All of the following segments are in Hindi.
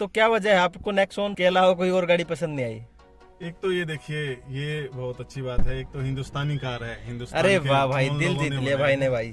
तो क्या वजह है आपको नेक्सॉन के अलावा कोई और गाड़ी पसंद नहीं आई? एक तो ये देखिए, ये बहुत अच्छी बात है। एक तो हिंदुस्तानी कार है, हिंदुस्तान अरे के वाह भाई, उन दिल लोगों जीत ने लिया बनाई भाई ने है। भाई।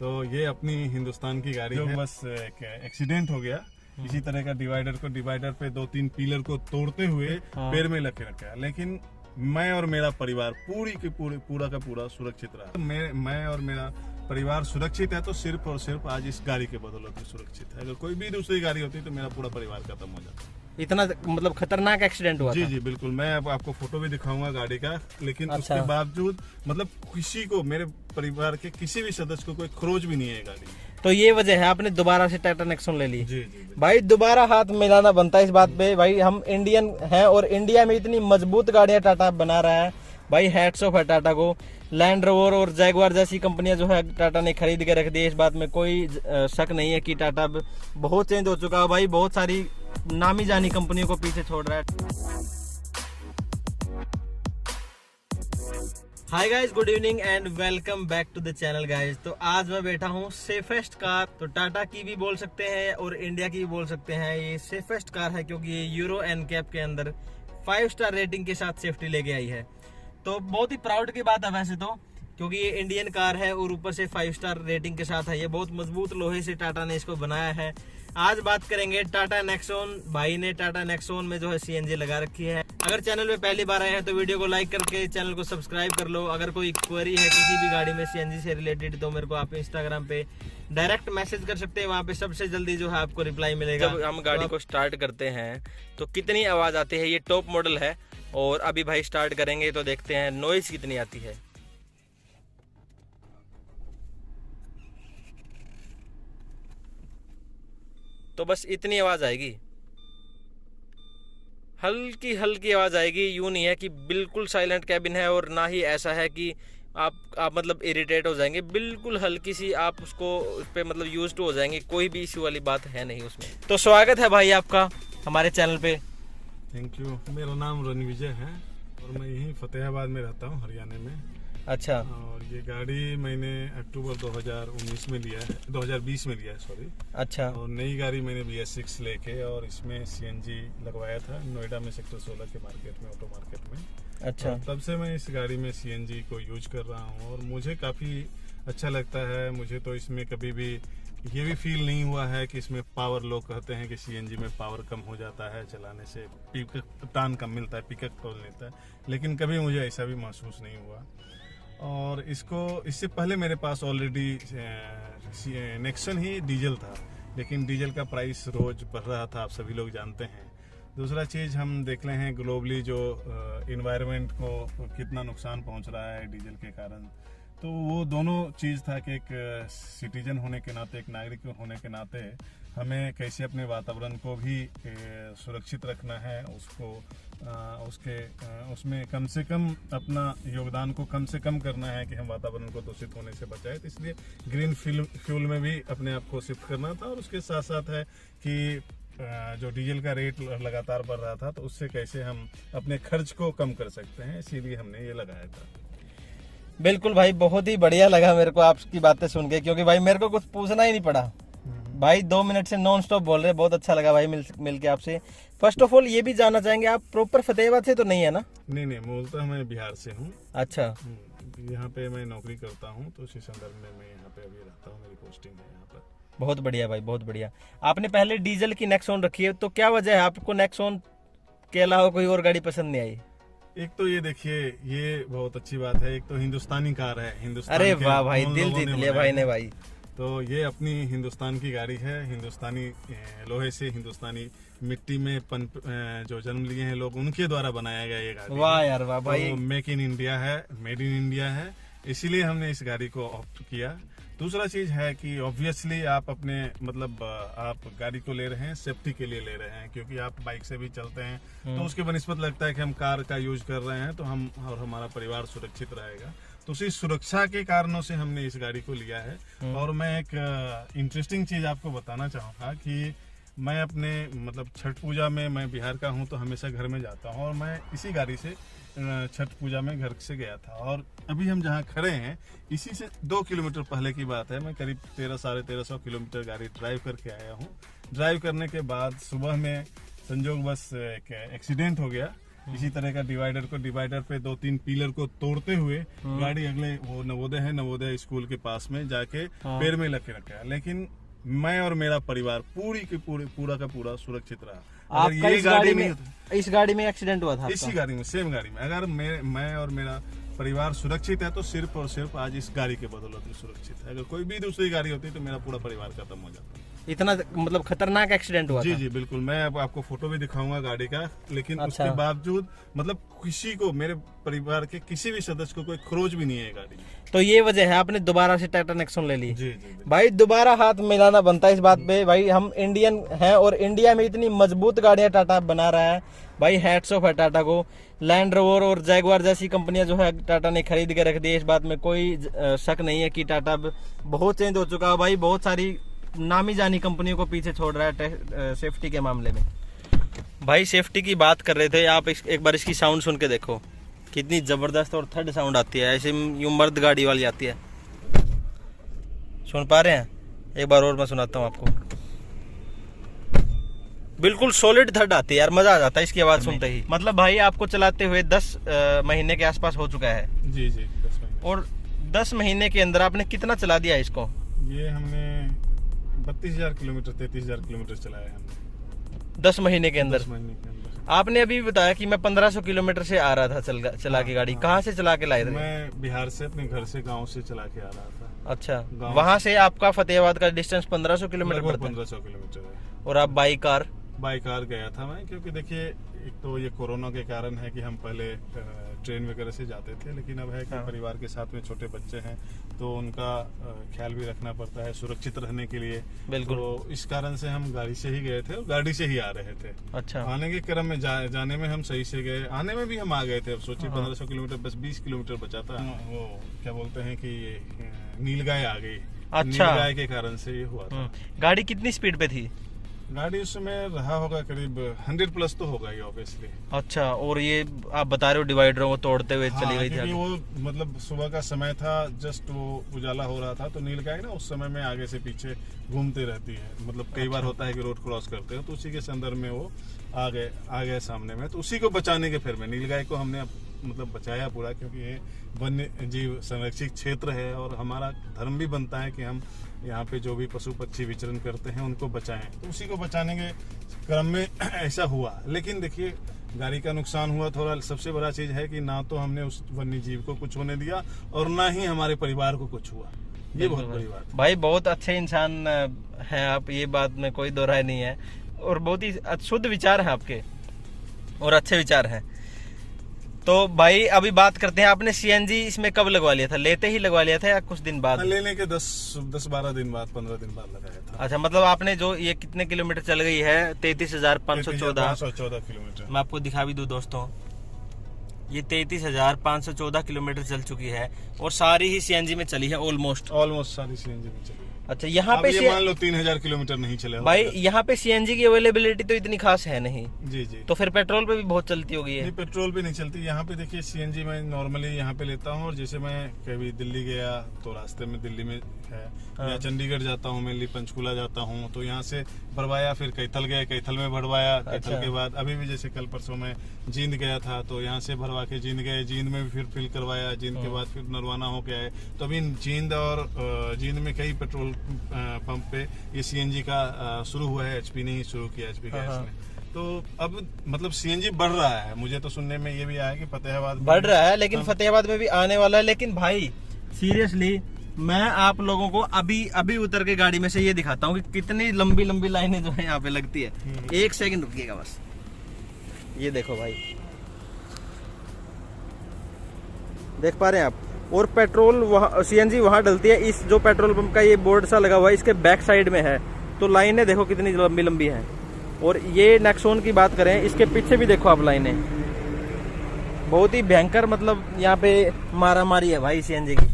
तो ये अपनी हिंदुस्तान की गाड़ी है। बस एक एक्सीडेंट हो गया इसी तरह का, डिवाइडर पे 2-3 पिलर को तोड़ते हुए पैर में लग के रखा। लेकिन मैं और मेरा परिवार पूरा का पूरा सुरक्षित रहा। मैं और मेरा परिवार सुरक्षित है तो सिर्फ और सिर्फ आज इस गाड़ी के बदौलत ही सुरक्षित है। अगर कोई भी दूसरी गाड़ी होती तो मेरा पूरा परिवार खत्म हो जाता। इतना मतलब खतरनाक एक्सीडेंट हुआ जी था? जी बिल्कुल। मैं अब आपको फोटो भी दिखाऊंगा गाड़ी का, लेकिन अच्छा। उसके बावजूद मतलब किसी को, मेरे परिवार के किसी भी सदस्य को कोई खरोच भी नहीं है गाड़ी में। तो ये वजह है आपने दोबारा से टाटा नेक्सॉन ले ली? जी जी भाई दोबारा हाथ मिलाना बनता है इस बात पे। भाई हम इंडियन हैं और इंडिया में इतनी मजबूत गाड़ियां टाटा बना रहा है। भाई हैट्स ऑफ है टाटा को। लैंड रोवर और जैगवार जैसी कंपनियां जो है टाटा ने खरीद के रख दी। इस बात में कोई शक नहीं है कि टाटा बहुत चेंज हो चुका है भाई। बहुत सारी नामी जानी कंपनियों को पीछे छोड़ रहा है। Hi guys, good evening and welcome back to the channel guys. तो आज मैं बैठा हूँ सेफेस्ट कार, तो टाटा की भी बोल सकते हैं और इंडिया की भी बोल सकते हैं। ये सेफेस्ट कार है क्योंकि ये यूरो एनकैप के अंदर 5 स्टार रेटिंग के साथ सेफ्टी लेके आई है। तो बहुत ही प्राउड की बात है वैसे तो, क्योंकि ये इंडियन कार है और ऊपर से 5 स्टार रेटिंग के साथ है। ये बहुत मजबूत लोहे से टाटा ने इसको बनाया है। आज बात करेंगे टाटा नेक्सॉन। भाई ने टाटा नेक्सॉन में जो है सीएनजी लगा रखी है। अगर चैनल पे पहली बार आए हैं तो वीडियो को लाइक करके चैनल को सब्सक्राइब कर लो। अगर कोई क्वेरी है किसी भी गाड़ी में सीएनजी से रिलेटेड तो मेरे को आप इंस्टाग्राम पे डायरेक्ट मैसेज कर सकते हैं। वहाँ पे सबसे जल्दी जो है आपको रिप्लाई मिलेगा। जब हम गाड़ी को स्टार्ट करते हैं तो कितनी आवाज आती है? ये टॉप मॉडल है और अभी भाई स्टार्ट करेंगे तो देखते हैं नॉइज कितनी आती है। तो बस इतनी आवाज आएगी, हल्की हल्की आवाज आएगी। यूं नहीं है कि बिल्कुल साइलेंट कैबिन है और ना ही ऐसा है कि आप मतलब इरिटेट हो जाएंगे। बिल्कुल हल्की सी आप उसको उस पे मतलब यूज टू हो जाएंगे। कोई भी इश्यू वाली बात है नहीं उसमें। तो स्वागत है भाई आपका हमारे चैनल पे। Thank you. मेरा नाम रणविजय है और मैं यहीं फतेहाबाद में रहता हूँ, हरियाणा में। अच्छा। और ये गाड़ी मैंने अक्टूबर 2019 में लिया है, 2020 में लिया है सॉरी। अच्छा। और नई गाड़ी मैंने BS6 लेके और इसमें सीएनजी लगवाया था नोएडा में सेक्टर 16 के मार्केट में, ऑटो मार्केट में। अच्छा। तब से मैं इस गाड़ी में सीएनजी को यूज कर रहा हूँ और मुझे काफ़ी अच्छा लगता है। मुझे तो इसमें कभी भी ये भी फील नहीं हुआ है कि इसमें पावर, लोग कहते हैं कि सीएनजी में पावर कम हो जाता है चलाने से, पिकअप टान कम मिलता है, पिकअप कम मिलता है, लेकिन कभी मुझे ऐसा भी महसूस नहीं हुआ। और इससे पहले मेरे पास ऑलरेडी नेक्सन ही डीजल था, लेकिन डीजल का प्राइस रोज बढ़ रहा था, आप सभी लोग जानते हैं। दूसरा चीज़ हम देख रहे हैं ग्लोबली जो इन्वायरमेंट को कितना नुकसान पहुंच रहा है डीजल के कारण। तो वो दोनों चीज़ था कि एक सिटीजन होने के नाते, एक नागरिक होने के नाते हमें कैसे अपने वातावरण को भी सुरक्षित रखना है, उसमें कम से कम अपना योगदान को कम से कम करना है कि हम वातावरण को दूषित होने से बचाएं। तो इसलिए ग्रीन फ्यूल में भी अपने आप को शिफ्ट करना था। और उसके साथ साथ है कि जो डीजल का रेट लगातार बढ़ रहा था तो उससे कैसे हम अपने खर्च को कम कर सकते हैं, इसीलिए हमने ये लगाया था। बिल्कुल भाई, बहुत ही बढ़िया लगा मेरे को आपकी बातें सुन के, क्योंकि भाई मेरे को कुछ पूछना ही नहीं पड़ा। भाई 2 मिनट से नॉन स्टॉप बोल रहे। बहुत अच्छा लगा भाई मिल के आपसे। फर्स्ट ऑफ ऑल ये भी जानना चाहेंगे, आप प्रॉपर फतेहाबाद से तो नहीं है ना? नहीं, मूलतः मैं बिहार से हूँ। अच्छा। यहाँ पे मैं नौकरी करता हूँ तो उसी संदर्भ में मैं यहाँ पे अभी रहता हूँ, मेरी पोस्टिंग है यहाँ पर। बहुत बढ़िया भाई, बहुत बढ़िया। आपने पहले डीजल की नेक्सॉन रखी है, तो क्या वजह है आपको नेक्सॉन के अलावा कोई और गाड़ी पसंद नहीं आई? एक तो ये देखिए, ये बहुत अच्छी बात है। एक तो हिंदुस्तानी कार है, हिंदुस्तान अरे के वाह भाई, उन दिल लोगों जीत ने लिया बनाई भाई ने है। भाई। तो ये अपनी हिंदुस्तान की गाड़ी है, हिंदुस्तानी लोहे से, हिंदुस्तानी मिट्टी में जो जन्म लिए हैं लोग, उनके द्वारा बनाया गया ये गाड़ी। वाह यार वाह भाई। तो मेक इन इंडिया है, मेड इन इंडिया है, इसीलिए हमने इस गाड़ी को ऑप्ट किया। दूसरा चीज है कि ऑब्वियसली आप अपने मतलब आप गाड़ी को ले रहे हैं सेफ्टी के लिए ले रहे हैं, क्योंकि आप बाइक से भी चलते हैं तो उसके बनिस्बत लगता है कि हम कार का यूज कर रहे हैं तो हम और हमारा परिवार सुरक्षित रहेगा। तो उसी सुरक्षा के कारणों से हमने इस गाड़ी को लिया है। और मैं एक इंटरेस्टिंग चीज आपको बताना चाहूँगा कि मैं अपने मतलब छठ पूजा में, मैं बिहार का हूँ तो हमेशा घर में जाता हूँ और मैं इसी गाड़ी से छठ पूजा में घर से गया था। और अभी हम जहाँ खड़े हैं इसी से 2 किलोमीटर पहले की बात है, मैं करीब 1300-1350 किलोमीटर गाड़ी ड्राइव करके आया हूँ। ड्राइव करने के बाद सुबह में संजोग बस एक एक्सीडेंट हो गया इसी तरह का। डिवाइडर पे 2-3 पिलर को तोड़ते हुए गाड़ी अगले वो नवोदय स्कूल के पास में जाके पेड़ में लग के रखा। लेकिन मैं और मेरा परिवार पूरा का पूरा सुरक्षित रहा। आपका इस गाड़ी में एक्सीडेंट हुआ था? इसी गाड़ी में, सेम गाड़ी में। अगर मैं और मेरा परिवार सुरक्षित है तो सिर्फ और सिर्फ आज इस गाड़ी के बदौलत ही सुरक्षित है। अगर कोई भी दूसरी गाड़ी होती तो मेरा पूरा परिवार खत्म हो जाता। इतना मतलब खतरनाक एक्सीडेंट हुआ? जी बिल्कुल। मैं अब आपको फोटो भी दिखाऊंगा गाड़ी का। लेकिन उसके बावजूद मतलब किसी को, मेरे परिवार के किसी भी सदस्य को कोई खरोच भी नहीं है गाड़ी। तो ये वजह है आपने दोबारा से टाटा नेक्सॉन ले ली? जी भाई दोबारा हाथ मिलाना बनता है इस बात पे। भाई हम इंडियन हैं और इंडिया में इतनी मजबूत गाड़ियां टाटा बना रहा है। भाई हैट्स ऑफ है टाटा को। लैंड रोवर और जैगुआर जैसी कंपनियां जो है टाटा ने खरीद के रख दी। इस बात में कोई शक नहीं है कि टाटा बहुत चेंज हो चुका है भाई। बहुत सारी नामी जानी कंपनियों को पीछे छोड़ रहा है सेफ्टी के मामले में। भाई सेफ्टी की बात कर रहे थे आप, एक बार इसकी साउंड सुन के देखो कितनी जबरदस्त और थर्ड साउंड आती है। ऐसे यूं मर्द गाड़ी वाली आती है। सुन पा रहे हैं? एक बार और मैं सुनाता हूँ आपको। बिल्कुल सॉलिड थर्ड आती है यार, मजा आ जाता है इसकी आवाज सुनते ही। मतलब भाई आपको चलाते हुए 10 महीने के आसपास हो चुका है। जी 10 महीने। और 10 महीने के अंदर आपने कितना चला दिया इसको? ये हमने 32,000 किलोमीटर 33,000 किलोमीटर चलाया है हमने 10 महीने के अंदर। 10 महीने के अंदर। आपने अभी बताया कि मैं 1500 किलोमीटर से आ रहा था चला के गाड़ी। कहाँ से चला के लाए थे? मैं बिहार से, अपने घर से, गांव से चला के आ रहा था। अच्छा, वहाँ से आपका फतेहाबाद का डिस्टेंस 1500 किलोमीटर पड़ता है? 1500 किलोमीटर है। और आप बाई कार गया था मैं, क्योंकि देखिए एक तो ये कोरोना के कारण है कि हम पहले ट्रेन वगैरह से जाते थे, लेकिन अब है कि परिवार के साथ में छोटे बच्चे हैं तो उनका ख्याल भी रखना पड़ता है सुरक्षित रहने के लिए। बिल्कुल। तो इस कारण से हम गाड़ी से ही गए थे और गाड़ी से ही आ रहे थे। अच्छा। आने के क्रम में जाने में हम सही से गए, आने में भी हम आ गए थे। अब सोचिए 1500 किलोमीटर, बस 20 किलोमीटर बचा था। वो क्या बोलते हैं कि नीलगाय आ गई। अच्छा। नीलगाय के कारण से ये हुआ था। गाड़ी कितनी स्पीड पे थी? गाड़ी उस समय रहा होगा करीब 100 प्लस तो होगा ही ऑब्वियसली। अच्छा। और ये आप बता रहे हो डिवाइडरों को तोड़ते हुए चली गई थी? वो मतलब सुबह का समय था, जस्ट वो उजाला हो रहा था तो नीलगाय ना उस समय में आगे से पीछे घूमते रहती है। मतलब कई बार होता है कि रोड क्रॉस करते हो तो उसी के संदर्भ में वो आ गए सामने में। तो उसी को बचाने के फिर में नीलगाय को हमने मतलब बचाया पूरा, क्योंकि ये वन्य जीव संरक्षित क्षेत्र है और हमारा धर्म भी बनता है कि हम यहाँ पे जो भी पशु पक्षी विचरण करते हैं उनको बचाएं। तो उसी को बचाने के क्रम में ऐसा हुआ। लेकिन देखिए गाड़ी का नुकसान हुआ थोड़ा। सबसे बड़ा चीज है कि ना तो हमने उस वन्य जीव को कुछ होने दिया और ना ही हमारे परिवार को कुछ हुआ। ये बहुत बड़ी बात। भाई बहुत अच्छे इंसान हैं आप, ये बात में कोई दो राय नहीं है। और बहुत ही शुद्ध विचार है आपके और अच्छे विचार हैं। तो भाई अभी बात करते हैं, आपने सीएनजी इसमें कब लगवा लिया था? लेते ही लगवा लिया था या कुछ दिन बाद? लेने के 10-12 दिन बाद, 15 दिन बाद लगाया था। अच्छा, मतलब आपने जो ये कितने किलोमीटर चल गई है? 33,514 किलोमीटर। मैं आपको दिखा भी दूं दोस्तों, ये 33,514 किलोमीटर चल चुकी है और सारी ही सीएनजी में चली है। ऑलमोस्ट सारी सीएनजी में चली। अच्छा, यहाँ पे मान लो 3,000 किलोमीटर नहीं चले भाई। यहाँ पे सीएनजी की अवेलेबिलिटी तो इतनी खास है नहीं। जी। तो फिर पेट्रोल पे भी बहुत चलती होगी? नहीं, पेट्रोल पे नहीं चलती। यहाँ पे देखिए सीएनजी मैं नॉर्मली यहाँ पे लेता हूँ। और जैसे मैं कभी दिल्ली गया तो रास्ते में दिल्ली में है, या चंडीगढ़ जाता हूँ, मेनली पंचकुला जाता हूँ तो यहाँ से भरवाया, फिर कैथल गए, कैथल में भरवाया। कैथल के बाद अभी भी जैसे कल परसों में जींद गया था तो यहाँ से भरवा के जींद गए, जींद में भी फिर फिल करवाया, जींद के बाद फिर नरवाना होके आए। तो अभी जींद और जींद में कई पेट्रोल पंप पे ये सीएनजी का शुरू हुआ है। एचपी ने ही शुरू किया, एचपी गैस ने। तो अब मतलब सीएनजी बढ़ रहा है। मुझे तो सुनने में ये भी आया कि फतेहाबाद बढ़ रहा है, लेकिन फतेहाबाद में भी आने वाला है। लेकिन भाई सीरियसली मैं आप लोगों को अभी उतर के गाड़ी में से ये दिखाता हूँ कि कितनी लंबी लंबी लाइनें जो है यहाँ पे लगती है। 1 सेकंड रुकिएगा बस, ये देखो भाई, देख पा रहे हैं आप? और पेट्रोल वहाँ सीएनजी वहाँ डलती है। इस जो पेट्रोल पंप का ये बोर्ड सा लगा हुआ है इसके बैक साइड में है। तो लाइनें देखो कितनी लंबी लंबी हैं। और ये नेक्सॉन की बात करें, इसके पीछे भी देखो आप लाइनें, बहुत ही भयंकर। मतलब यहाँ पे मारा मारी है भाई सीएनजी की।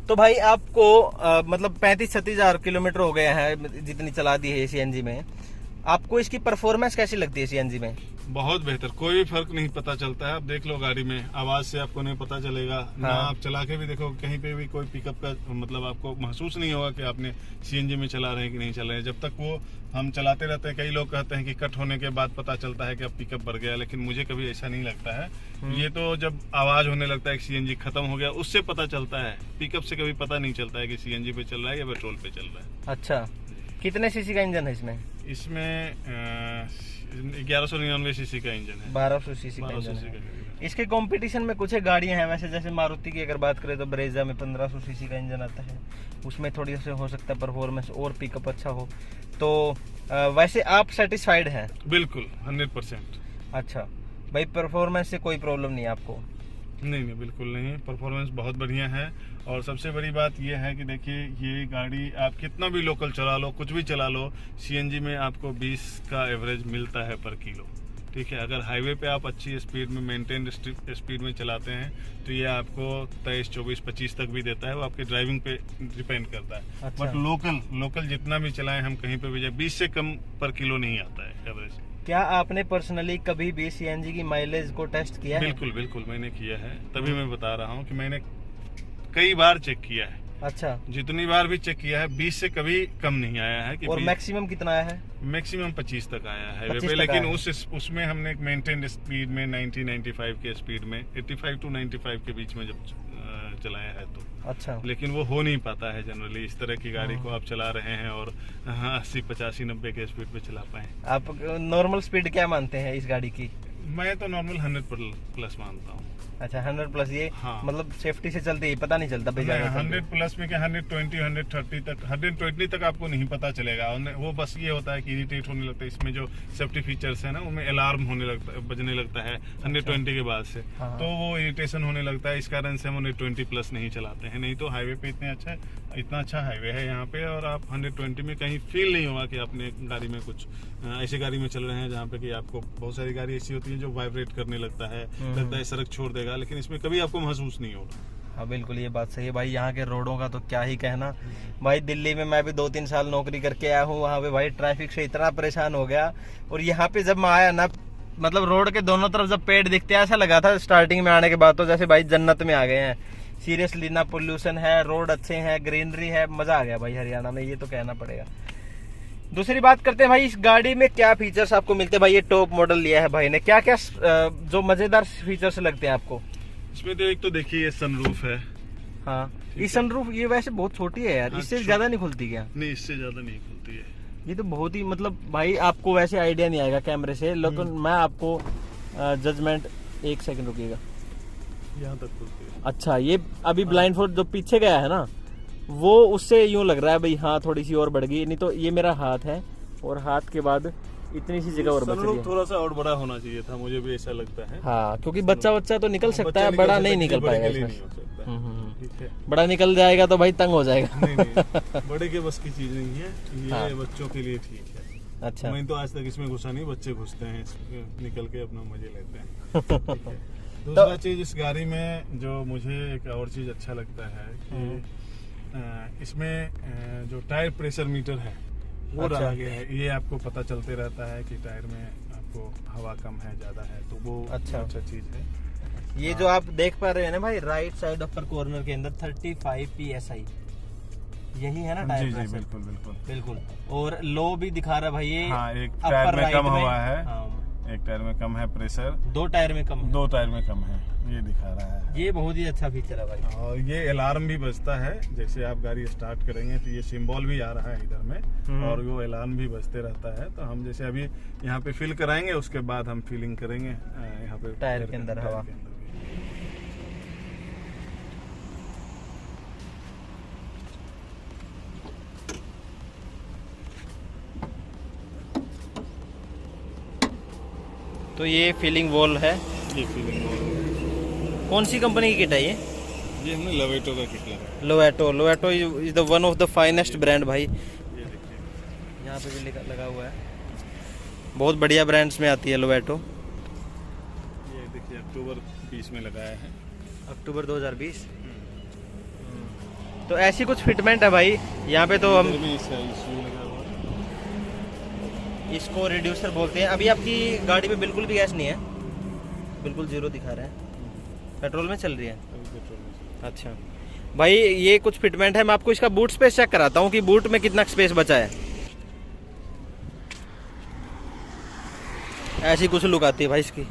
तो भाई आपको मतलब 35-36 हजार किलोमीटर हो गए हैं जितनी चला दी है सीएनजी में। आपको इसकी परफॉर्मेंस कैसी लगती है सीएनजी में? बहुत बेहतर, कोई भी फर्क नहीं पता चलता है। आप देख लो गाड़ी में, आवाज से आपको नहीं पता चलेगा। ना आप चला के भी देखो, कहीं पे भी कोई पिकअप का मतलब आपको महसूस नहीं होगा कि आपने सीएनजी में चला रहे हैं कि नहीं चला रहे हैं। जब तक वो हम चलाते रहते हैं, कई लोग कहते हैं कि कट होने के बाद पता चलता है कि अब पिकअप बढ़ गया, लेकिन मुझे कभी ऐसा नहीं लगता है। ये तो जब आवाज होने लगता है कि सीएनजी खत्म हो गया, उससे पता चलता है। पिकअप से कभी पता नहीं चलता है कि सीएनजी पे चल रहा है या पेट्रोल पे चल रहा है। अच्छा, कितने सीसी का इंजन है इसमें? इसमें 1199 सीसी का इंजन है। 1200 सीसी का इंजन है। इसके कंपटीशन में कुछ गाड़ियां हैं वैसे, जैसे मारुति की अगर बात करें तो ब्रेजा में 1500 सीसी का इंजन आता है, उसमें थोड़ी सी हो सकता है परफॉर्मेंस और पिकअप अच्छा हो। तो वैसे आप सेटिस्फाइड हैं? बिल्कुल 100%। अच्छा भाई, परफॉर्मेंस से कोई प्रॉब्लम नहीं है आपको? नहीं, बिल्कुल नहीं, परफॉर्मेंस बहुत बढ़िया है। और सबसे बड़ी बात यह है कि देखिए, ये गाड़ी आप कितना भी लोकल चला लो, कुछ भी चला लो, सीएनजी में आपको 20 का एवरेज मिलता है पर किलो। ठीक है, अगर हाईवे पे आप अच्छी स्पीड में, मेंटेन स्पीड में चलाते हैं तो ये आपको 23, 24, 25 तक भी देता है। वो आपकी ड्राइविंग पे डिपेंड करता है। अच्छा। बट लोकल जितना भी चलाएं हम, कहीं पे भी जाए, 20 से कम पर किलो नहीं आता है एवरेज। क्या आपने पर्सनली कभी भी सीएनजी की माइलेज को टेस्ट किया है? बिल्कुल मैंने किया है, तभी मैं बता रहा हूँ कि मैंने कई बार चेक किया है। अच्छा, जितनी बार भी चेक किया है, 20 से कभी कम नहीं आया है। कि और मैक्सिमम कितना आया है? मैक्सिमम 25 तक आया है 25 पे, लेकिन आया उसमें हमने मेंटेन स्पीड में 90-95 के स्पीड में 85 to 95 के बीच में जब चलाया है तो। अच्छा, लेकिन वो हो नहीं पाता है जनरली, इस तरह की गाड़ी को आप चला रहे हैं और 80, 85, 90 के स्पीड पे चला पाए। आप नॉर्मल स्पीड क्या मानते हैं इस गाड़ी की? मैं तो नॉर्मल 100+ मानता हूँ। अच्छा, 100+। ये हाँ। मतलब सेफ्टी से चलती है, पता नहीं चलता 100+ में क्या, 120, 130 तक, 120 तक आपको नहीं पता चलेगा। वो बस ये होता है कि इरिटेट होने लगता है। इसमें जो सेफ्टी फीचर्स है ना, उनमें अलार्म होने लगता है, बजने लगता है 120 के बाद से। हाँ। तो वो इरिटेशन होने लगता है, इस कारण से हम 120+ नहीं चलाते हैं। नहीं तो हाईवे पे इतना अच्छा हाईवे है यहाँ पे, और आप 120 में कहीं फील नहीं होगा कि आपने गाड़ी में कुछ ऐसी गाड़ी में चल रहे हैं जहाँ पे कि आपको, बहुत सारी गाड़ी ऐसी होती है जो वाइब्रेट करने लगता है, लगता है सड़क छोड़ देगा, लेकिन इसमें कभी आपको महसूस नहीं होगा। हाँ बिल्कुल, ये बात सही है भाई। यहाँ के रोडों का तो क्या ही कहना भाई। दिल्ली में मैं भी 2-3 साल नौकरी करके आया हूँ, वहाँ पे भाई ट्रैफिक से इतना परेशान हो गया। और यहाँ पे जब मैं आया ना, मतलब रोड के दोनों तरफ जब पेड़ दिखते हैं, ऐसा लगा था स्टार्टिंग में आने के बाद तो जैसे भाई जन्नत में आ गए हैं। सीरियसली, ना पोल्यूशन है, रोड अच्छे हैं, ग्रीनरी है, मजा आ गया भाई हरियाणा में, ये तो कहना पड़ेगा। दूसरी बात करते हैं भाई, इस गाड़ी में क्या फीचर्स आपको मिलते हैं भाई? ये टॉप मॉडल लिया है भाई ने, क्या क्या जो मजेदार फीचर्स लगते हैं आपको इसमें? तो एक तो देखिए, ये सनरूफ है। हाँ, ये सनरूफ ये वैसे बहुत छोटी है यार, इससे ज्यादा नहीं खुलती क्या? नहीं, इससे ज्यादा नहीं खुलती है। ये तो बहुत ही, मतलब भाई आपको वैसे आइडिया नहीं आएगा कैमरे से, लेकिन मैं आपको जजमेंट, 1 सेकंड रुकिएगा, यहाँ तक खुलती है। अच्छा, ये अभी ब्लाइंड फोल्ड जो पीछे गया है ना, वो उससे यूं लग रहा है भाई, हाँ थोड़ी सी और बढ़ गई। नहीं तो ये मेरा हाथ है, और हाथ के बाद इतनी सी जगह और बच रही है। थोड़ा सा और बड़ा होना चाहिए था, मुझे भी ऐसा लगता है। हाँ, क्योंकि बच्चा तो निकल सकता है, बड़ा नहीं निकल पाएगा इसमें। ठीक है, बड़ा निकल जाएगा तो भाई तंग हो जाएगा। नहीं, बड़े के बस की चीज नहीं है ये। हाँ। बच्चों के लिए ठीक है। अच्छा, मैं तो आज तक इसमें घुसा नहीं, बच्चे घुसते हैं निकल के अपना मजे लेते हैं। दूसरा चीज इस गाड़ी में जो मुझे एक और चीज अच्छा लगता है कि इसमें जो टायर प्रेशर मीटर है वो रखा गया है। ये आपको पता चलते रहता है कि टायर में आपको हवा कम है, ज्यादा है, तो वो अच्छा चीज है। ये जो आप देख पा रहे हैं ना भाई, राइट साइड अपर कॉर्नर के अंदर 35 PSI, यही है ना टायर प्रेशर? बिल्कुल। और लो भी दिखा रहा है भाई ये। हाँ, एक टायर में कम हुआ है। हाँ, एक टायर में कम है प्रेशर, 2 टायर में कम है। 2 टायर में कम है, ये दिखा रहा है। ये बहुत ही अच्छा फीचर है भाई। और ये अलार्म भी बजता है, जैसे आप गाड़ी स्टार्ट करेंगे तो ये सिंबल भी आ रहा है इधर में, और वो अलार्म भी बजते रहता है। तो हम जैसे अभी यहाँ पे फील कराएंगे, उसके बाद हम फीलिंग करेंगे यहाँ पे टायर के अंदर हवा। तो ये फीलिंग वॉल है। ये फीलिंग वॉल कौन सी कंपनी की किट है ये? ये हमने लोवेटो का किट लगाया। Loveto is the one of the finest brand भाई। ये देखिए, यहाँ पे भी लगा हुआ है, बहुत बढ़िया ब्रांड्स में आती है लोवेटो। ये देखिए, अक्टूबर 20 में लगाया है। अक्टूबर 2020। तो ऐसी कुछ फिटमेंट है भाई यहाँ पे। तो हम इसको रिड्यूसर बोलते हैं। अभी आपकी गाड़ी में बिल्कुल भी गैस नहीं है, बिल्कुल जीरो दिखा रहा है, पेट्रोल में चल रही है। अच्छा भाई, ये कुछ फिटमेंट है। मैं आपको इसका बूट स्पेस चेक कराता हूँ कि बूट में कितना स्पेस बचा है। ऐसी कुछ लुक आती है भाई इसकी।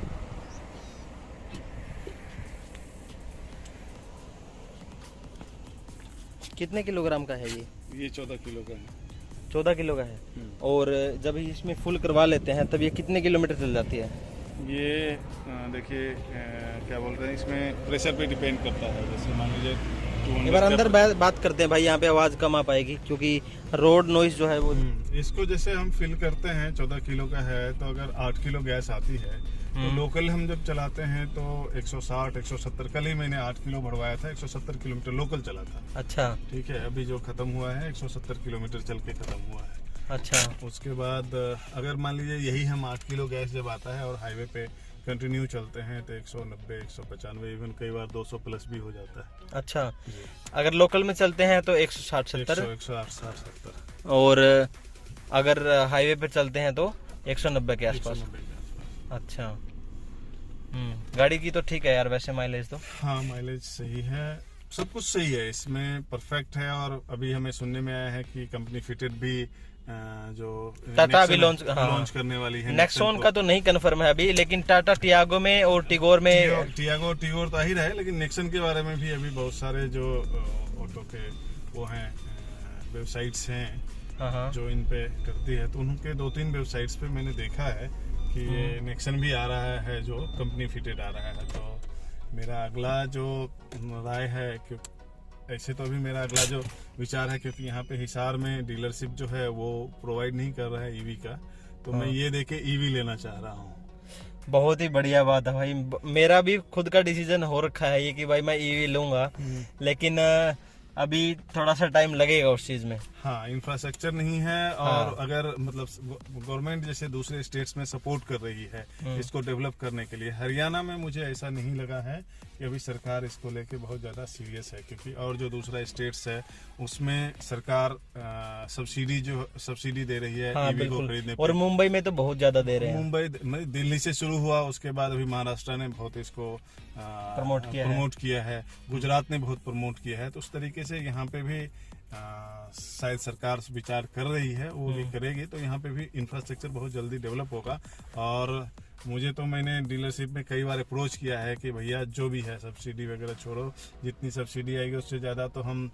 कितने किलोग्राम का है ये 14 किलो का है। 14 किलो का है। और जब इसमें फुल करवा लेते हैं तब ये कितने किलोमीटर चल जाती है? ये देखिए क्या बोलते हैं, इसमें प्रेशर पे डिपेंड करता है। जैसे मान लीजिए एक बार अंदर बात करते हैं भाई, यहाँ पे आवाज कम आ पाएगी क्योंकि रोड नॉइज जो है वो। इसको जैसे हम फिल करते हैं, 14 किलो का है, तो अगर 8 किलो गैस आती है तो लोकल हम जब चलाते हैं तो 160 170, कल ही मैंने 8 किलो भरवाया था, 170 किलोमीटर लोकल चला था। अच्छा ठीक है, अभी जो खत्म हुआ है 170 किलोमीटर चल के खत्म हुआ है। अच्छा, उसके बाद अगर मान लीजिए यही हम 8 किलो गैस जब आता है और हाईवे पे कंटिन्यू चलते हैं तो 190 195, इवन कई बार 200 प्लस भी हो जाता है। अच्छा, अगर लोकल में चलते हैं तो 160 70, 160 70, और अगर हाईवे पे चलते हैं तो 190 के आसपास। 190 के आसपास। अच्छा, गाड़ी की तो ठीक है यार वैसे माइलेज तो। हाँ, माइलेज सही है, सब कुछ सही है इसमें, परफेक्ट है। और अभी हमें सुनने में आया है कि कंपनी फिटेड भी जो टाटा अभी लॉन्च हाँ, करने वाली है। नेक्सॉन का तो नहीं कंफर्म है अभी, लेकिन टाटा टियागो में और टिगोर में, टियागो तो आ ही रहा है, लेकिन नेक्सन के बारे में भी अभी बहुत सारे जो ऑटो के वो हैं वेबसाइट्स हैं जो इन पे करती है, तो उनके 2-3 वेबसाइट्स पे मैंने देखा है कि ये नेक्सन भी आ रहा है जो कंपनी फिटेड आ रहा है। तो मेरा अगला जो राय है कि ऐसे तो अभी मेरा अगला जो विचार है, क्योंकि यहाँ पे हिसार में डीलरशिप जो है वो प्रोवाइड नहीं कर रहा है ईवी का, तो मैं ये देके ईवी लेना चाह रहा हूँ। बहुत ही बढ़िया बात है भाई। मेरा भी खुद का डिसीजन हो रखा है ये कि भाई मैं ईवी लूंगा, लेकिन अभी थोड़ा सा टाइम लगेगा उस चीज में। हाँ, इंफ्रास्ट्रक्चर नहीं है, और अगर मतलब गवर्नमेंट जैसे दूसरे स्टेट्स में सपोर्ट कर रही है इसको डेवलप करने के लिए, हरियाणा में मुझे ऐसा नहीं लगा है कि अभी सरकार इसको लेके बहुत ज्यादा सीरियस है, क्योंकि और जो दूसरा स्टेट्स है उसमें सरकार सब्सिडी दे रही है ईवी को खरीदने पे। और मुंबई में तो बहुत ज्यादा दे रहे हैं। मुंबई दिल्ली से शुरू हुआ, उसके बाद अभी महाराष्ट्र ने बहुत इसको प्रमोट किया है, गुजरात ने बहुत प्रमोट किया है। तो उस तरीके से यहाँ पे भी शायद सरकार विचार कर रही है, वो भी करेगी, तो यहाँ पे भी इंफ्रास्ट्रक्चर बहुत जल्दी डेवलप होगा। और मुझे तो मैंने डीलरशिप में कई बार अप्रोच किया है कि भैया जो भी है सब्सिडी वगैरह छोड़ो, जितनी सब्सिडी आएगी उससे ज़्यादा तो हम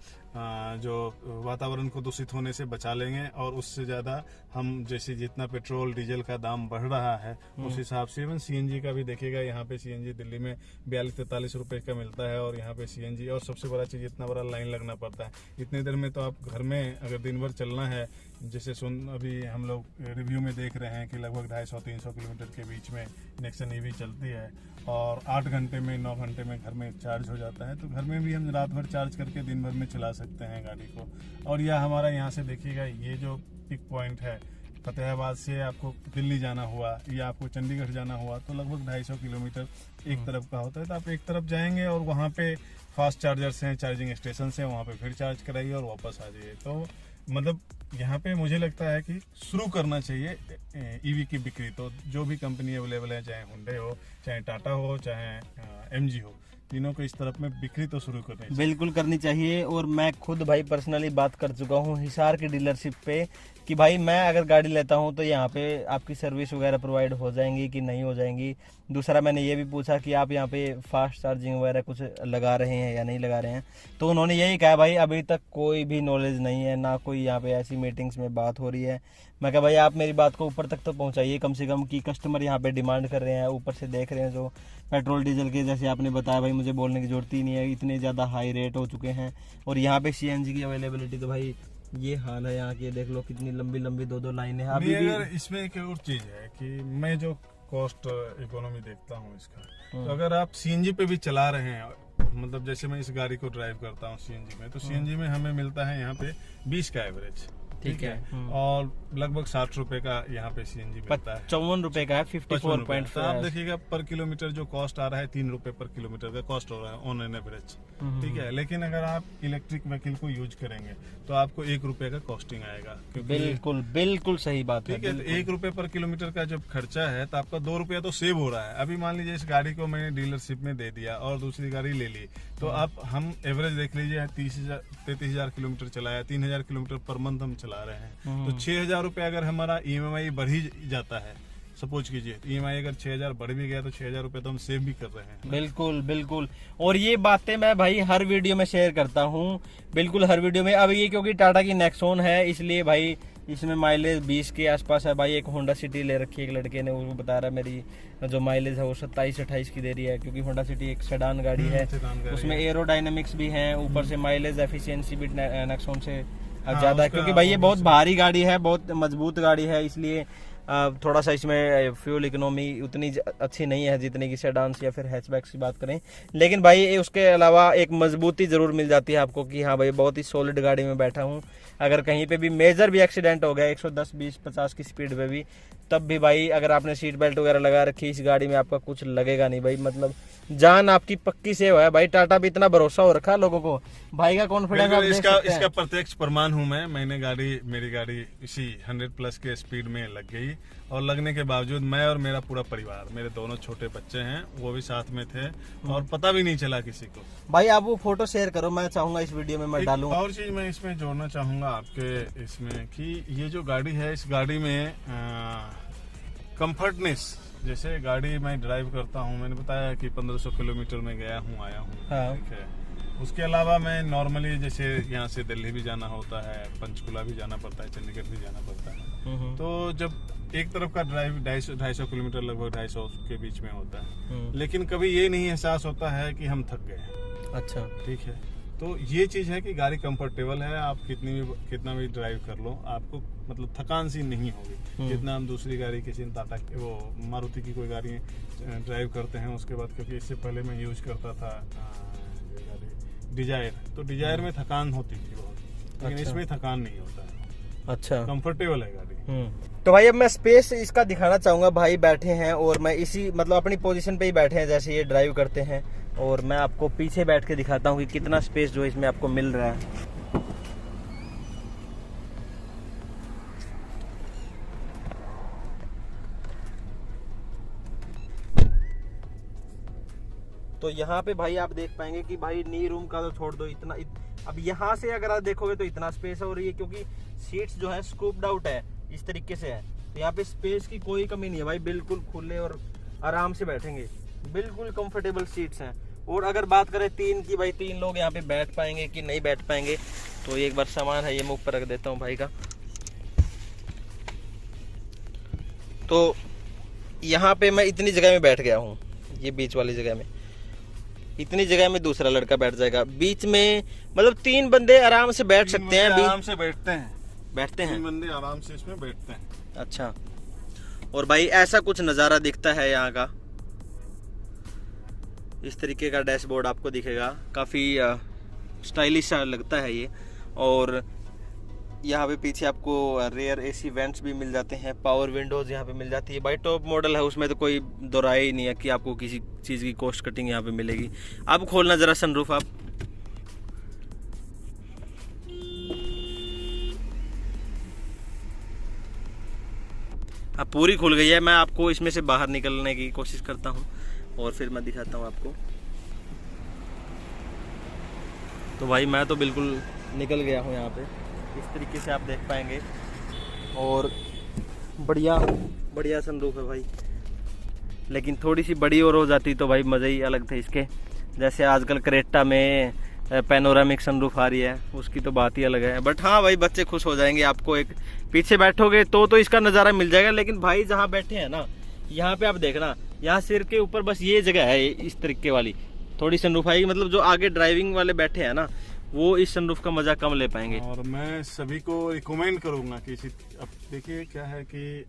जो वातावरण को दूषित होने से बचा लेंगे, और उससे ज़्यादा हम जैसे जितना पेट्रोल डीजल का दाम बढ़ रहा है उस हिसाब से इवन सीएनजी का भी देखिएगा। यहाँ पे सीएनजी दिल्ली में 42-43 रुपए का मिलता है, और यहाँ पे सीएनजी, और सबसे बड़ा चीज़ इतना बड़ा लाइन लगना पड़ता है। इतनी देर में तो आप घर में अगर दिन भर चलना है, जैसे अभी हम लोग रिव्यू में देख रहे हैं कि लगभग 250-300 किलोमीटर के बीच में नेक्सन ईवी चलती है, और 8 घंटे में 9 घंटे में घर में चार्ज हो जाता है। तो घर में भी हम रात भर चार्ज करके दिन भर में चला सकते हैं गाड़ी को। और यह हमारा यहाँ से देखिएगा, ये जो पिक पॉइंट है, फतेहाबाद से आपको दिल्ली जाना हुआ या आपको चंडीगढ़ जाना हुआ तो लगभग 250 किलोमीटर एक तरफ का होता है। तो आप एक तरफ जाएंगे और वहाँ पे फास्ट चार्जर्स हैं, चार्जिंग स्टेशन हैं, वहाँ पे फिर चार्ज कराइए और वापस आ जाइए। तो मतलब यहाँ पे मुझे लगता है कि शुरू करना चाहिए ईवी की बिक्री। तो जो भी कंपनी अवेलेबल है, चाहे हुंडई हो, चाहे टाटा हो, चाहे एमजी हो, तीनों को इस तरफ में बिक्री तो शुरू करनी चाहिए। बिल्कुल करनी चाहिए। और मैं खुद भाई पर्सनली बात कर चुका हूँ हिसार की डीलरशिप पे कि भाई मैं अगर गाड़ी लेता हूँ तो यहाँ पे आपकी सर्विस वगैरह प्रोवाइड हो जाएंगी कि नहीं हो जाएंगी। दूसरा मैंने ये भी पूछा कि आप यहाँ पे फास्ट चार्जिंग वगैरह कुछ लगा रहे हैं या नहीं लगा रहे हैं, तो उन्होंने यही कहा भाई अभी तक कोई भी नॉलेज नहीं है, ना कोई यहाँ पे ऐसी मीटिंग्स में बात हो रही है। मैं कहा भाई आप मेरी बात को ऊपर तक तो पहुँचाइए कम से कम, कि कस्टमर यहाँ पे डिमांड कर रहे हैं, ऊपर से देख रहे हैं जो पेट्रोल डीजल के, जैसे आपने बताया भाई मुझे बोलने की जरूरत ही नहीं है, इतने ज़्यादा हाई रेट हो चुके हैं। और यहाँ पे सीएनजी की अवेलेबिलिटी तो भाई ये हाल है यहाँ की, देख लो कितनी लंबी लंबी 2-2 लाइनें हैं अभी भी। अगर इसमें एक और चीज है कि मैं जो कॉस्ट इकोनॉमी देखता हूँ इसका, तो अगर आप सीएनजी पे भी चला रहे हैं, मतलब जैसे मैं इस गाड़ी को ड्राइव करता हूँ सीएनजी में, तो सीएनजी में हमें मिलता है यहाँ पे 20 का एवरेज। ठीक है। और लगभग 60 रुपए का यहाँ पे सीएनजी मिलता है। 54 रुपए का है, 54.5। तो आप देखिएगा पर किलोमीटर जो कॉस्ट आ रहा है 3 रुपए पर किलोमीटर का कॉस्ट हो रहा है ऑन एन एवरेज, ठीक है। लेकिन अगर आप इलेक्ट्रिक व्हीकल को यूज करेंगे तो आपको 1 रुपए का कॉस्टिंग आएगा। बिल्कुल बिल्कुल सही बात है। ठीक है, तो 1 रुपए पर किलोमीटर का जब खर्चा है तो आपका 2 रुपया तो सेव हो रहा है। अभी मान लीजिए इस गाड़ी को मैंने डीलरशिप में दे दिया और दूसरी गाड़ी ले ली, तो आप हम एवरेज देख लीजिए 33,000 किलोमीटर चलाया, 3,000 किलोमीटर पर मंथ हम चला रहे हैं, तो 6,000 रुपए अगर हमारा ईएमआई बढ़ ही जाता है, सपोज कीजिए ईएमआई अगर 6,000 बढ़ भी गया तो 6,000 रुपए तो हम सेव भी कर रहे हैं। बिल्कुल बिल्कुल। और ये बातें मैं भाई हर वीडियो में शेयर करता हूँ, बिल्कुल हर वीडियो में। अब ये क्योंकि टाटा की नेक्सॉन है इसलिए भाई इसमें माइलेज 20 के आसपास है भाई। एक होंडा सिटी ले रखी है एक लड़के ने, वो बता रहा है मेरी जो माइलेज है वो 27-28 की दे रही है, क्योंकि होंडा सिटी एक सेडान गाड़ी है, उसमें एरोडायनामिक्स भी है, ऊपर से माइलेज एफिशिएंसी भी नेक्सॉन से ज्यादा है, क्योंकि भाई ये बहुत भारी गाड़ी है, बहुत मजबूत गाड़ी है, इसलिए थोड़ा सा इसमें फ्यूल इकोनॉमी उतनी अच्छी नहीं है जितनी की सेडान्स या फिर हैचबैक्स की बात करें। लेकिन भाई उसके अलावा एक मजबूती जरूर मिल जाती है आपको कि हाँ भाई बहुत ही सॉलिड गाड़ी में बैठा हूँ। अगर कहीं पे भी मेजर भी एक्सीडेंट हो गया 110, 20, 50 की स्पीड पे भी, तब भी भाई अगर आपने सीट बेल्ट वगैरह लगा रखी इस गाड़ी में आपका कुछ लगेगा नहीं भाई। मतलब जान आपकी पक्की सेव है भाई। टाटा भी इतना भरोसा हो रखा है लोगों को, भाई का कॉन्फिडेंस इसका प्रत्यक्ष प्रमाण हूँ मैं। मेरी गाड़ी इसी 100+ के स्पीड में लग गई, और लगने के बावजूद मैं और मेरा पूरा परिवार, मेरे दोनों छोटे बच्चे हैं वो भी साथ में थे, और पता भी नहीं चला किसी को। भाई आप वो फोटो शेयर करो, मैं चाहूंगा इस वीडियो में मैं डालूं। और चीज मैं इसमें जोड़ना चाहूंगा आपके इसमें कि ये जो गाड़ी है इस गाड़ी में कंफर्टनेस, जैसे गाड़ी मैं ड्राइव करता हूँ, मैंने बताया कि 1500 किलोमीटर में गया हूँ आया हूँ, ठीक है। उसके अलावा मैं नॉर्मली जैसे यहाँ से दिल्ली भी जाना होता है, पंचकुला भी जाना पड़ता है, चंडीगढ़ भी जाना पड़ता है, तो जब एक तरफ का ड्राइव 250 किलोमीटर लगभग 250 के बीच में होता है, लेकिन कभी ये नहीं एहसास होता है कि हम थक गए। अच्छा, ठीक है। तो ये चीज है कि गाड़ी कंफर्टेबल है, आप कितना भी ड्राइव कर लो आपको मतलब थकान सी नहीं होगी जितना हम दूसरी गाड़ी किसी टाटा वो मारुति की कोई गाड़ी ड्राइव करते हैं उसके बाद। क्योंकि इससे पहले मैं यूज करता था डिजायर, तो डिजायर में थकान होती थी बहुत, लेकिन इसमें थकान नहीं होता है। अच्छा, कंफर्टेबल है गाड़ी। तो भाई अब मैं स्पेस इसका दिखाना चाहूंगा। भाई बैठे हैं और मैं इसी मतलब अपनी पोजीशन पे ही बैठे हैं जैसे ये ड्राइव करते हैं, और मैं आपको पीछे बैठ के दिखाता हूँ कि कितना स्पेस जो इसमें आपको मिल रहा है। तो यहाँ पे भाई आप देख पाएंगे कि भाई नी रूम का तो छोड़ दो, अब यहाँ से अगर आप देखोगे तो इतना स्पेस है, और ये क्योंकि सीट्स जो है स्कूप्ड आउट है इस तरीके से है, तो यहाँ पे स्पेस की कोई कमी नहीं है भाई। बिल्कुल खुले और आराम से बैठेंगे, बिल्कुल कंफर्टेबल सीट्स हैं। और अगर बात करें 3 की, भाई 3 लोग यहाँ पे बैठ पाएंगे कि नहीं बैठ पाएंगे, तो एक बार सामान है ये मुख पर रख देता हूँ भाई का। तो यहाँ पे मैं इतनी जगह में बैठ गया हूँ, ये बीच वाली जगह में, इतनी जगह में दूसरा लड़का बैठ जाएगा बीच में, मतलब 3 बंदे आराम से बैठ सकते हैं। आराम से बैठते हैं 3 बंदे आराम से इसमें बैठते हैं। अच्छा, और भाई ऐसा कुछ नज़ारा दिखता है यहाँ का, इस तरीके का डैशबोर्ड आपको दिखेगा, काफ़ी स्टाइलिश लगता है ये। और यहाँ पे पीछे आपको रेयर एसी वेंट्स भी मिल जाते हैं, पावर विंडोज यहाँ पे मिल जाती है भाई। टॉप मॉडल है, उसमें तो कोई दो राय ही नहीं है कि आपको किसी चीज़ की कॉस्ट कटिंग यहाँ पे मिलेगी। अब खोलना जरा सनरूफ आप, अब पूरी खुल गई है। मैं आपको इसमें से बाहर निकलने की कोशिश करता हूँ और फिर मैं दिखाता हूँ आपको। तो भाई मैं तो बिल्कुल निकल गया हूँ यहाँ पे, इस तरीके से आप देख पाएंगे, और बढ़िया बढ़िया सनरूफ है भाई। लेकिन थोड़ी सी बड़ी और हो जाती तो भाई मज़े ही अलग थे इसके, जैसे आजकल क्रेटा में पैनोरामिक सनरूफ आ रही है, उसकी तो बात ही अलग है। बट हाँ भाई बच्चे खुश हो जाएंगे, आपको एक पीछे बैठोगे तो इसका नज़ारा मिल जाएगा। लेकिन भाई जहाँ बैठे हैं ना, यहाँ पे आप देखना, यहाँ सिर के ऊपर बस ये जगह है इस तरीके वाली, थोड़ी सनरूफ आएगी। मतलब जो आगे ड्राइविंग वाले बैठे हैं ना, वो इस सनरूफ का मजा कम ले पाएंगे। और मैं सभी को रिकमेंड करूंगा कि अब देखिए क्या है कि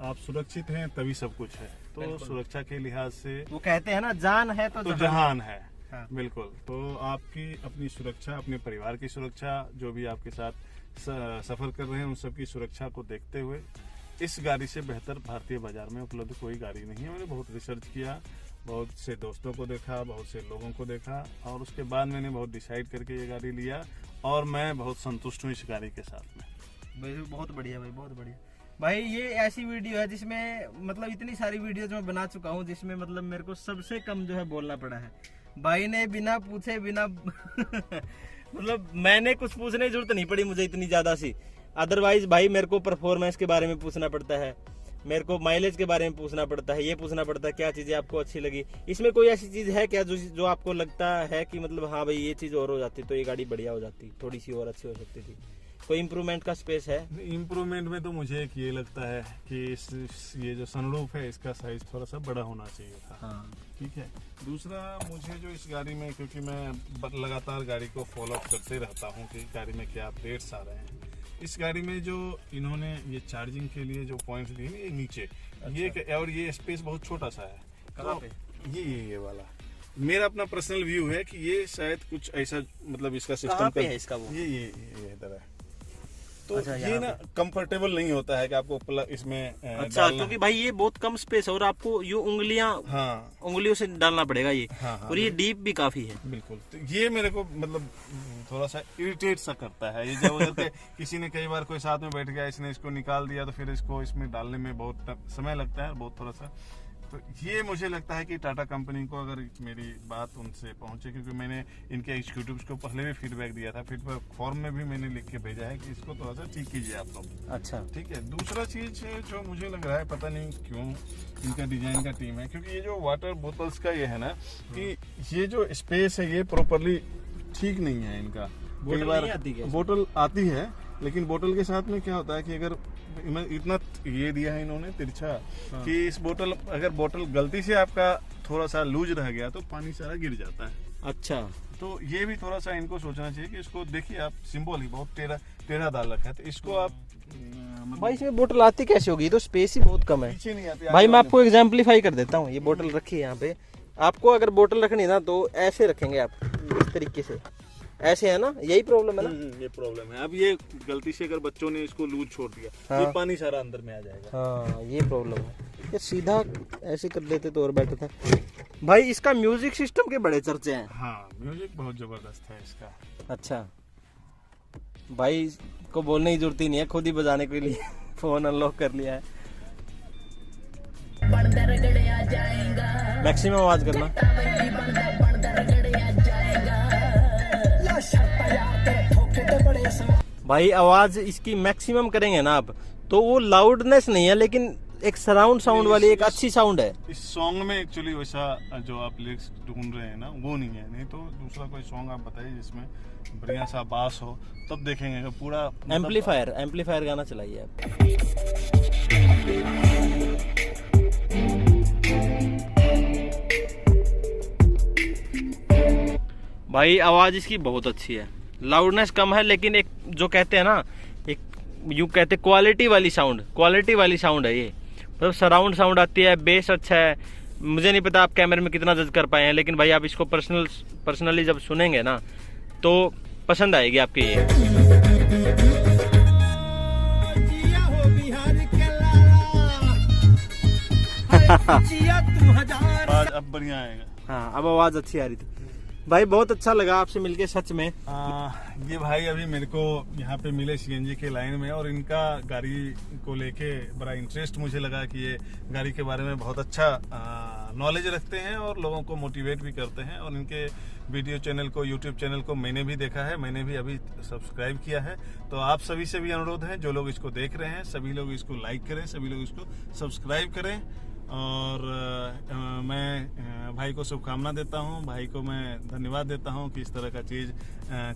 आप सुरक्षित हैं तभी सब कुछ है, तो सुरक्षा के लिहाज से वो कहते हैं ना, जान है तो जहान है। हाँ। बिल्कुल, तो आपकी अपनी सुरक्षा, अपने परिवार की सुरक्षा, जो भी आपके साथ सफर कर रहे हैं उन सबकी सुरक्षा को देखते हुए इस गाड़ी से बेहतर भारतीय बाजार में उपलब्ध कोई गाड़ी नहीं है। मैंने बहुत रिसर्च किया, बहुत से दोस्तों को देखा, बहुत से लोगों को देखा और उसके बाद मैंने बहुत डिसाइड करके ये गाड़ी लिया और मैं बहुत संतुष्ट हूँ इस गाड़ी के साथ में। भाई बहुत बढ़िया भाई, बहुत बढ़िया भाई। ये ऐसी वीडियो है जिसमें मतलब इतनी सारी वीडियोज मैं बना चुका हूँ जिसमें मतलब मेरे को सबसे कम जो है बोलना पड़ा है। भाई ने बिना पूछे बिना मतलब मैंने कुछ पूछने की जरूरत नहीं पड़ी मुझे इतनी ज्यादा सी। अदरवाइज भाई मेरे को परफॉर्मेंस के बारे में पूछना पड़ता है, मेरे को माइलेज के बारे में पूछना पड़ता है, ये पूछना पड़ता है क्या चीजें आपको अच्छी लगी। इसमें कोई ऐसी चीज है क्या जो आपको लगता है कि मतलब हाँ भाई ये चीज और हो जाती तो ये गाड़ी बढ़िया हो जाती, थोड़ी सी और अच्छी हो सकती थी? कोई इम्प्रूवमेंट का स्पेस है? इम्प्रूवमेंट में तो मुझे एक ये लगता है कि ये जो सनरूफ है इसका साइज थोड़ा सा बड़ा होना चाहिए था। हाँ। ठीक है। दूसरा मुझे जो इस गाड़ी में, क्योंकि मैं लगातार गाड़ी को फॉलो अप करते रहता हूँ कि गाड़ी में क्या अपडेट्स आ रहे हैं, इस गाड़ी में जो इन्होंने ये चार्जिंग के लिए जो पॉइंट्स दिए ये नीचे, ये और ये स्पेस बहुत छोटा सा है। कहाँ पे? ये वाला मेरा अपना पर्सनल व्यू है कि ये शायद कुछ ऐसा मतलब इसका सिस्टम पे है इसका वो? ये इधर है तो अच्छा, ये ना कंफर्टेबल नहीं होता है कि आपको इसमें अच्छा, क्योंकि भाई ये बहुत कम स्पेस है और आपको ये उंगलियों से डालना पड़ेगा ये। हाँ, और ये डीप भी काफी है। बिल्कुल। तो ये मेरे को मतलब थोड़ा सा इरिटेट सा करता है ये जब उधर किसी ने कई बार कोई साथ में बैठ गया, इसने इसको निकाल दिया तो फिर इसको इसमें डालने में बहुत समय लगता है, बहुत थोड़ा सा। तो ये मुझे लगता है कि टाटा कंपनी को अगर मेरी बात उनसे पहुंचे, क्योंकि मैंने इनके एग्जीक्यूटिव्स को पहले भी फीडबैक दिया था, फीडबैक फॉर्म में भी मैंने लिख के भेजा है कि इसको थोड़ा सा ठीक कीजिए आप लोग। अच्छा, ठीक है। दूसरा चीज जो मुझे लग रहा है, पता नहीं क्यों इनका डिजाइन का टीम है, क्योंकि ये जो वाटर बोतल्स का ये है ना कि ये जो स्पेस है ये प्रॉपरली ठीक नहीं है इनका। बोतल आती है लेकिन बोतल के साथ में क्या होता है कि अगर इतना ये दिया है इन्होंने तिरछा कि इस बोतल, अगर बोतल गलती से आपका थोड़ा सा लूज रह गया तो पानी सारा गिर जाता है। अच्छा, तो ये भी थोड़ा सा इनको सोचना चाहिए कि इसको देखिए आप, सिंबल ही बहुत टेढ़ा डाल रखा है, तो इसको आप भाई इसमें बोतल आती कैसे होगी? तो स्पेस ही बहुत कम है। पीछे नहीं आती। भाई मैं आपको एग्जाम्पलीफाई कर देता हूँ। ये बोतल रखी है यहाँ पे, आपको अगर बोतल रखनी है ना तो ऐसे रखेंगे आप, इस तरीके से, ऐसे है ना, यही प्रॉब्लम है ना? ये प्रॉब्लम है। अब ये गलती से अगर बच्चों ने इसको लूज छोड़ दिया, हाँ, ये पानी सारा अंदर में आ जाएगा। हाँ, ये प्रॉब्लम है। ये सीधा ऐसे कर देते तो और बेटर था। भाई इसका म्यूजिक सिस्टम के बड़े चर्चे हैं। हाँ, म्यूजिक बहुत जबरदस्त है इसका। अच्छा, भाई को बोलने की जरूरत ही नहीं है, खुद ही बजाने के लिए फोन अनलॉक कर लिया है। मैक्सिमम आवाज करना। भाई आवाज इसकी मैक्सिमम करेंगे ना आप तो वो लाउडनेस नहीं है, लेकिन एक सराउंड साउंड वाली एक अच्छी साउंड है। इस सॉन्ग में एक्चुअली वैसा जो आप लिरिक्स ढूंढ रहे हैं ना वो नहीं है। नहीं तो दूसरा कोई सॉन्ग आप बताइए जिसमें बढ़िया सा बास हो, तब देखेंगे कि पूरा एम्पलीफायर गाना चलाइए आप। भाई आवाज इसकी बहुत अच्छी है, लाउडनेस कम है, लेकिन एक जो कहते हैं ना, एक यूं कहते क्वालिटी वाली साउंड है ये। मतलब सराउंड साउंड आती है, बेस अच्छा है। मुझे नहीं पता आप कैमरे में कितना जज कर पाए हैं, लेकिन भाई आप इसको पर्सनली जब सुनेंगे ना तो पसंद आएगी आपके ये। अब बढ़िया आएगा। हाँ, अब आवाज अच्छी आ रही थी। भाई बहुत अच्छा लगा आपसे मिलके सच में। ये भाई अभी मेरे को यहाँ पे मिले सीएनजी के लाइन में, और इनका गाड़ी को लेके बड़ा इंटरेस्ट मुझे लगा कि ये गाड़ी के बारे में बहुत अच्छा नॉलेज रखते हैं और लोगों को मोटिवेट भी करते हैं। और इनके वीडियो चैनल को, यूट्यूब चैनल को मैंने भी देखा है, मैंने भी अभी सब्सक्राइब किया है। तो आप सभी से भी अनुरोध है, जो लोग इसको देख रहे हैं सभी लोग इसको लाइक करें, सभी लोग इसको सब्सक्राइब करें। और मैं भाई को शुभकामना देता हूं, भाई को मैं धन्यवाद देता हूं कि इस तरह का चीज़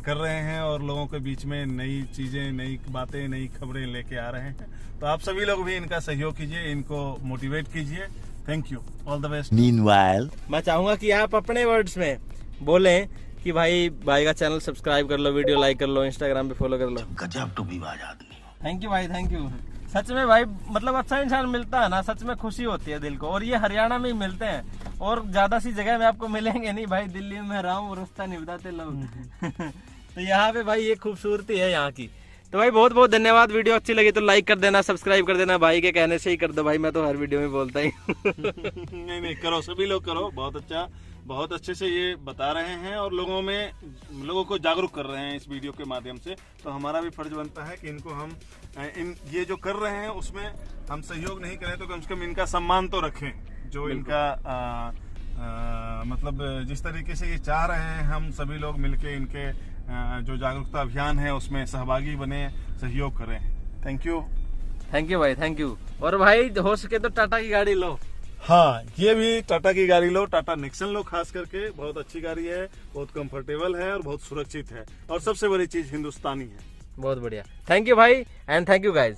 कर रहे हैं और लोगों के बीच में नई चीज़ें, नई बातें, नई खबरें लेके आ रहे हैं। तो आप सभी लोग भी इनका सहयोग कीजिए, इनको मोटिवेट कीजिए। Thank you, all the best. Meanwhile मैं चाहूँगा कि आप अपने वर्ड्स में बोलें कि भाई का चैनल सब्सक्राइब कर लो, वीडियो लाइक कर लो, इंस्टाग्राम पे फॉलो कर लो। गजब टूबीबाज आदमी। थैंक यू भाई, थैंक यू। सच में भाई मतलब अच्छा इंसान मिलता है ना, सच में खुशी होती है दिल को। और ये हरियाणा में ही मिलते हैं और ज्यादा सी जगह में आपको मिलेंगे नहीं भाई। दिल्ली में रहा हूँ, रास्ता नहीं बताते लोग। तो यहाँ पे भाई ये खूबसूरती है यहाँ की। तो भाई बहुत बहुत धन्यवाद। वीडियो अच्छी लगी तो लाइक कर देना, सब्सक्राइब कर देना। भाई के कहने से ही कर दो भाई, मैं तो हर वीडियो में बोलता ही नहीं करो, सभी लोग करो। बहुत अच्छा, बहुत अच्छे से ये बता रहे हैं और लोगों को जागरूक कर रहे हैं इस वीडियो के माध्यम से। तो हमारा भी फर्ज बनता है कि इनको हम ये जो कर रहे हैं उसमें हम सहयोग नहीं करें तो कम से कम इनका सम्मान तो रखें। जो इनका मतलब जिस तरीके से ये चाह रहे हैं, हम सभी लोग मिलके इनके जो जागरूकता अभियान है उसमें सहभागी बने, सहयोग करें। थैंक यू भाई, थैंक यू। और भाई हो सके तो टाटा की गाड़ी लो। हाँ, ये भी टाटा की गाड़ी लो, टाटा नेक्सन लो। खास करके बहुत अच्छी गाड़ी है, बहुत कंफर्टेबल है और बहुत सुरक्षित है, और सबसे बड़ी चीज हिंदुस्तानी है। बहुत बढ़िया। थैंक यू भाई एंड थैंक यू गाइज।